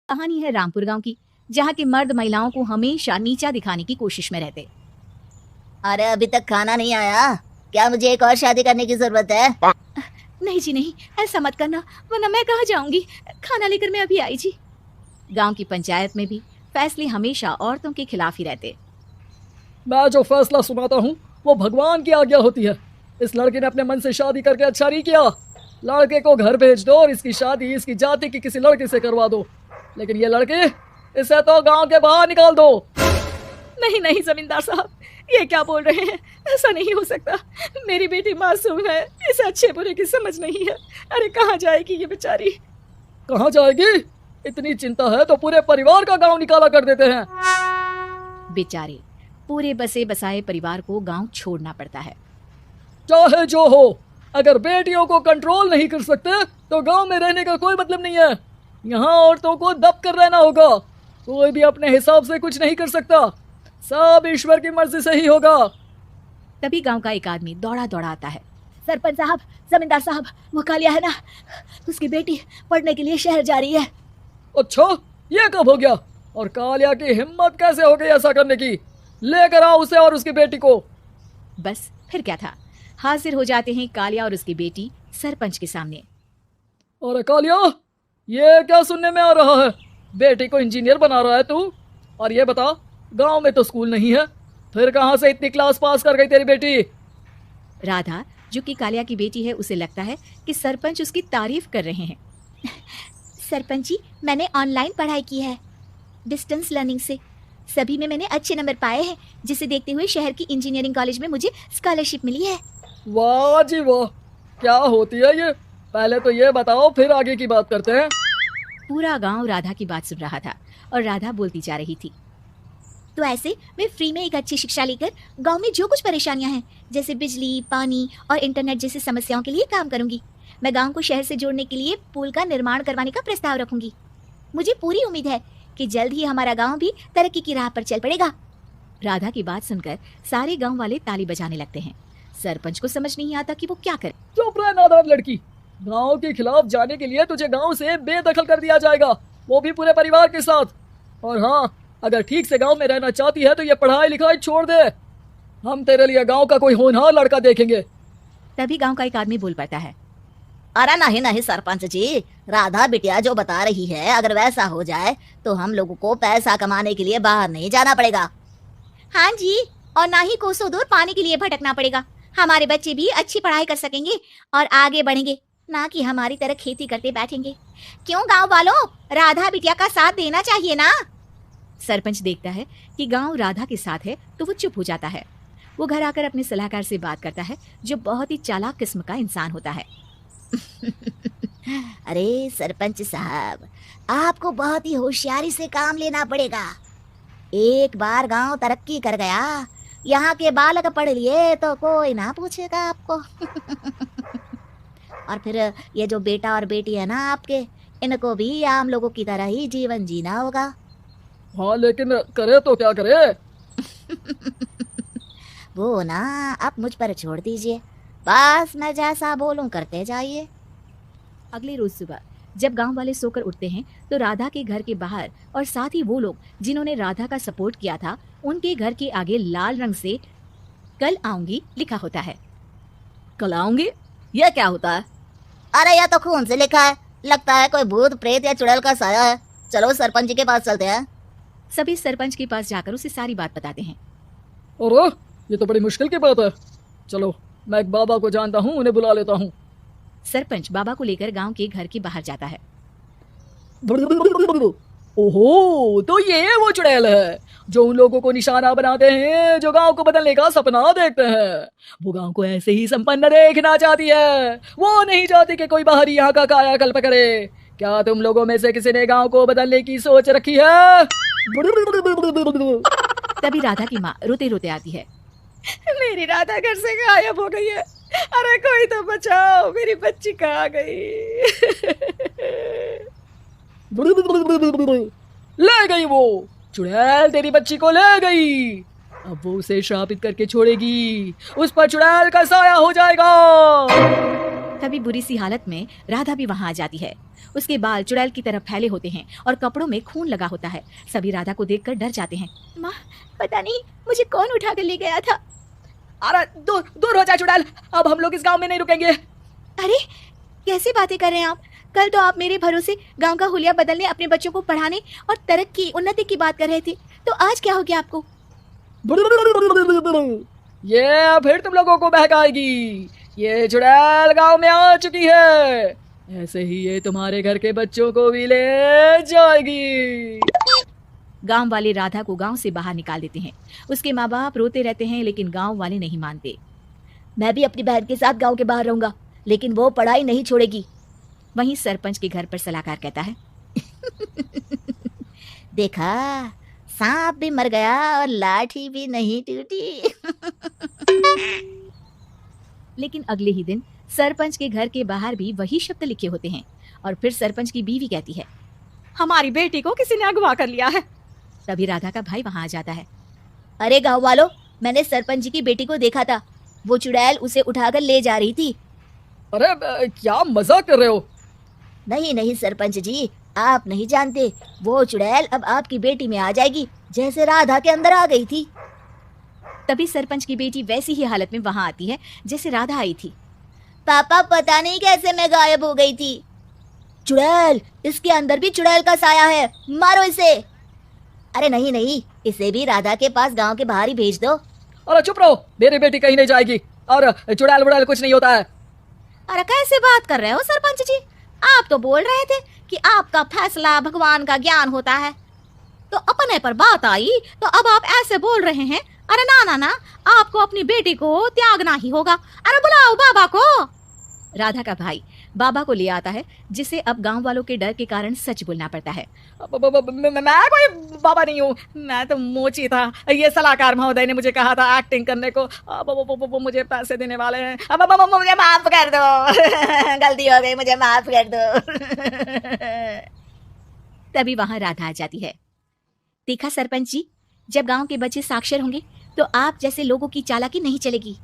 कहानी है रामपुर गांव की, जहां के मर्द महिलाओं को हमेशा नीचा दिखाने की कोशिश में रहते। अरे अभी तक खाना नहीं आया क्या? मुझे एक और शादी करने की जरूरत है। नहीं जी नहीं, ऐसा मत करना, वरना मैं कहाँ जाऊंगी। खाना लेकर मैं अभी आई जी। गांव की पंचायत में भी फैसले हमेशा औरतों के खिलाफ ही रहते। मैं जो फैसला सुनाता हूँ वो भगवान की आज्ञा होती है। इस लड़के ने अपने मन से शादी करके अच्छा नहीं किया। लड़के को घर भेज दो और इसकी शादी इसकी जाति की किसी लड़के से करवा दो, लेकिन ये लड़के इसे तो गांव के बाहर निकाल दो। नहीं नहीं जमींदार साहब, ये क्या बोल रहे हैं? ऐसा नहीं हो सकता। मेरी बेटी मासूम है, इसे अच्छे बुरे की समझ नहीं है। अरे कहाँ जाएगी ये बेचारी? कहाँ जाएगी? इतनी चिंता है तो पूरे परिवार का गांव निकाला कर देते हैं। बेचारे पूरे बसे बसाए परिवार को गांव छोड़ना पड़ता है। चाहे जो हो, अगर बेटियों को कंट्रोल नहीं कर सकते तो गांव में रहने का कोई मतलब नहीं है। यहाँ औरतों को दब कर रहना होगा। कोई भी अपने हिसाब से कुछ नहीं कर सकता, सब ईश्वर की मर्जी से ही होगा। तभी गांव का एक आदमी दौड़ा दौड़ा आता है। सरपंच साहब, जमींदार साहब, वो कालिया है ना, उसकी बेटी पढ़ने के लिए शहर जा रही है। अच्छा, ये कब हो गया? और कालिया की हिम्मत कैसे हो गई ऐसा करने की? लेकर आओ उसे और उसकी बेटी को। बस फिर क्या था, हाजिर हो जाते हैं कालिया और उसकी बेटी सरपंच के सामने। अरे कालिया, ये क्या सुनने में आ रहा है? बेटी को इंजीनियर बना रहा है तू? और ये बता, गांव में तो स्कूल नहीं है, फिर कहां से इतनी क्लास पास कर गई तेरी बेटी? राधा, जो कि कालिया की बेटी है, उसे लगता है कि सरपंच उसकी तारीफ कर रहे हैं। सरपंच जी, मैंने ऑनलाइन पढ़ाई की है, डिस्टेंस लर्निंग से। सभी में मैंने अच्छे नंबर पाए हैं, जिसे देखते हुए शहर की इंजीनियरिंग कॉलेज में मुझे स्कॉलरशिप मिली है। वाह जी वाह, क्या होती है ये? पहले तो ये बताओ, फिर आगे की बात करते हैं। पूरा गांव राधा की बात सुन रहा था और राधा बोलती जा रही थी। तो ऐसे मैं फ्री में एक अच्छी शिक्षा लेकर गांव में जो कुछ परेशानियां हैं, जैसे बिजली, पानी और इंटरनेट जैसी समस्याओं के लिए काम करूंगी। मैं गांव को शहर से जोड़ने के लिए पुल का निर्माण करवाने का प्रस्ताव रखूंगी। मुझे पूरी उम्मीद है कि जल्द ही हमारा गांव भी तरक्की की राह पर चल पड़ेगा। राधा की बात सुनकर सारे गांव वाले ताली बजाने लगते हैं। सरपंच को समझ नहीं आता कि वो क्या करे। चुप रह नादान लड़की, गांव के खिलाफ जाने के लिए तुझे गांव से बेदखल कर दिया जाएगा, वो भी पूरे परिवार के साथ। और हाँ, अगर ठीक से गांव में रहना चाहती है तो ये पढ़ाई लिखाई छोड़ दे। हम तेरे लिए गांव का कोई होनहार लड़का देखेंगे। तभी गांव का एक आदमी बोल पड़ता है। अरे नहीं नहीं सरपंच जी, राधा बिटिया जो बता रही है, अगर वैसा हो जाए तो हम लोगों को पैसा कमाने के लिए बाहर नहीं जाना पड़ेगा। हाँ जी, और ना ही कोसों दूर पानी के लिए भटकना पड़ेगा। हमारे बच्चे भी अच्छी पढ़ाई कर सकेंगे और आगे बढ़ेंगे, ना कि हमारी तरह खेती करते बैठेंगे। क्यों गांव वालों, राधा बिटिया का साथ देना चाहिए ना। सरपंच देखता है कि गांव राधा के साथ है तो वो चुप हो जाता है। वो घर आकर अपने सलाहकार से बात करता है, जो बहुत ही चालाक किस्म का इंसान होता है। अरे सरपंच साहब, आपको बहुत ही होशियारी से काम लेना पड़ेगा। एक बार गांव तरक्की कर गया, यहाँ के बालक पढ़ लिए तो कोई ना पूछेगा आपको। और फिर ये जो बेटा और बेटी है ना आपके, इनको भी आम लोगों की तरह ही जीवन जीना होगा। हाँ, लेकिन करे तो क्या करे? वो ना आप मुझ पर छोड़ दीजिए, बस मैं जैसा बोलूं करते जाइए। अगले रोज सुबह जब गांव वाले सोकर उठते हैं तो राधा के घर के बाहर और साथ ही वो लोग जिन्होंने राधा का सपोर्ट किया था, उनके घर के आगे लाल रंग से कल आऊंगी लिखा होता है। कल आऊंगी? ये क्या होता है? अरे यह तो खून से लिखा है, लगता है कोई भूत प्रेत या चुड़ैल का साया है। चलो सरपंच जी के पास चलते हैं। सभी सरपंच के पास जाकर उसे सारी बात बताते हैं। अरे ये तो बड़ी मुश्किल की बात है। चलो, मैं एक बाबा को जानता हूँ, उन्हें बुला लेता हूँ। सरपंच बाबा को लेकर गांव के घर के बाहर जाता है। ओहो, तो ये वो चुड़ैल है जो उन लोगों को निशाना बनाते हैं जो गांव को बदलने का सपना देखते हैं। वो गांव को ऐसे ही संपन्न देखना चाहती है, वो नहीं चाहती कि कोई बाहरी यहाँ का कायाकल्प करे। क्या तुम लोगों में से किसी ने गांव को बदलने की सोच रखी है? तभी राधा की माँ रोते रोते आती है। मेरी राधा घर से गायब हो गई है। अरे कोई तो बचाओ, मेरी बच्ची कहाँ गई? ले गई वो चुड़ैल, तेरी बच्ची को ले गई। अब वो उसे श्रापित करके छोड़ेगी, उस पर चुड़ैल का साया हो जाएगा। तभी बुरी सी हालत में राधा भी वहां आ जाती है। उसके बाल चुड़ैल की तरफ फैले होते हैं और कपड़ों में खून लगा होता है। सभी राधा को देखकर डर जाते हैं। माँ, पता नहीं मुझे कौन उठा कर ले गया था। अरे दूर दूर हो जा चुड़ैल, अब हम लोग इस गांव में नहीं रुकेंगे। अरे कैसी बातें कर रहे हैं आप? कल तो आप मेरे भरोसे गांव का हुलिया बदलने, अपने बच्चों को पढ़ाने और तरक्की उन्नति की बात कर रहे थे, तो आज क्या हो गया आपको? ये फिर तुम लोगों को बहकाएगी। ये चुड़ैल गांव में आ चुकी है, ऐसे ही ये तुम्हारे घर के बच्चों को भी ले जाएगी। गांव वाले राधा को गांव से बाहर निकाल देते हैं। उसके माँ बाप रोते रहते हैं, लेकिन गांव वाले नहीं मानते। मैं भी अपनी बहन के साथ गांव के बाहर रहूंगा, लेकिन वो पढ़ाई नहीं छोड़ेगी। वहीं सरपंच के घर पर सलाहकार कहता है, देखा, सांप भी मर गया और लाठी भी नहीं टूटी। लेकिन अगले ही दिन सरपंच के घर के बाहर भी वही शब्द लिखे होते हैं। और फिर सरपंच की बीवी कहती है, हमारी बेटी को किसी ने अगवा कर लिया है। तभी राधा का भाई वहां आ जाता है। अरे गांव वालों, मैंने सरपंच जी की बेटी को देखा था, वो चुड़ैल उसे उठाकर ले जा रही थी। अरे क्या मजाक कर रहे हो? नहीं नहीं सरपंच जी, आप नहीं जानते, वो चुड़ैल अब आपकी बेटी में आ जाएगी, जैसे राधा के अंदर आ गई थी। तभी सरपंच की बेटी वैसी ही हालत में वहां आती है जैसे राधा आई थी। पापा, पता नहीं कैसे मैं गायब हो गई थी। चुड़ैल, इसके अंदर भी चुड़ैल का साया है, मारो इसे। अरे नहीं नहीं, इसे भी राधा के पास गांव के बाहर ही भेज दो। अरे चुप रहो, मेरी बेटी कहीं नहीं जाएगी, और चुड़ैल वुड़ैल कुछ नहीं होता है। अरे कैसे बात कर रहे हो सरपंच जी? आप तो बोल रहे थे कि आपका फैसला भगवान का ज्ञान होता है, तो अपने पर बात आई तो अब आप ऐसे बोल रहे हैं। अरे ना ना ना, आपको अपनी बेटी को त्यागना ही होगा। अरे बुलाओ बाबा को। राधा का भाई बाबा को ले आता है, जिसे अब गांव वालों के डर के कारण सच बोलना पड़ता है। मैं कोई बाबा नहीं हूँ, मैं तो मोची था। ये सलाहकार महोदय ने मुझे कहा था एक्टिंग करने को, वो मुझे पैसे देने वाले हैं। अब मुझे माफ कर दो। गलती हो गई, मुझे माफ कर दो। तभी वहां राधा आ जाती है। देखा सरपंच जी, जब गांव के बच्चे साक्षर होंगे तो आप जैसे लोगों की चालाकी नहीं चलेगी।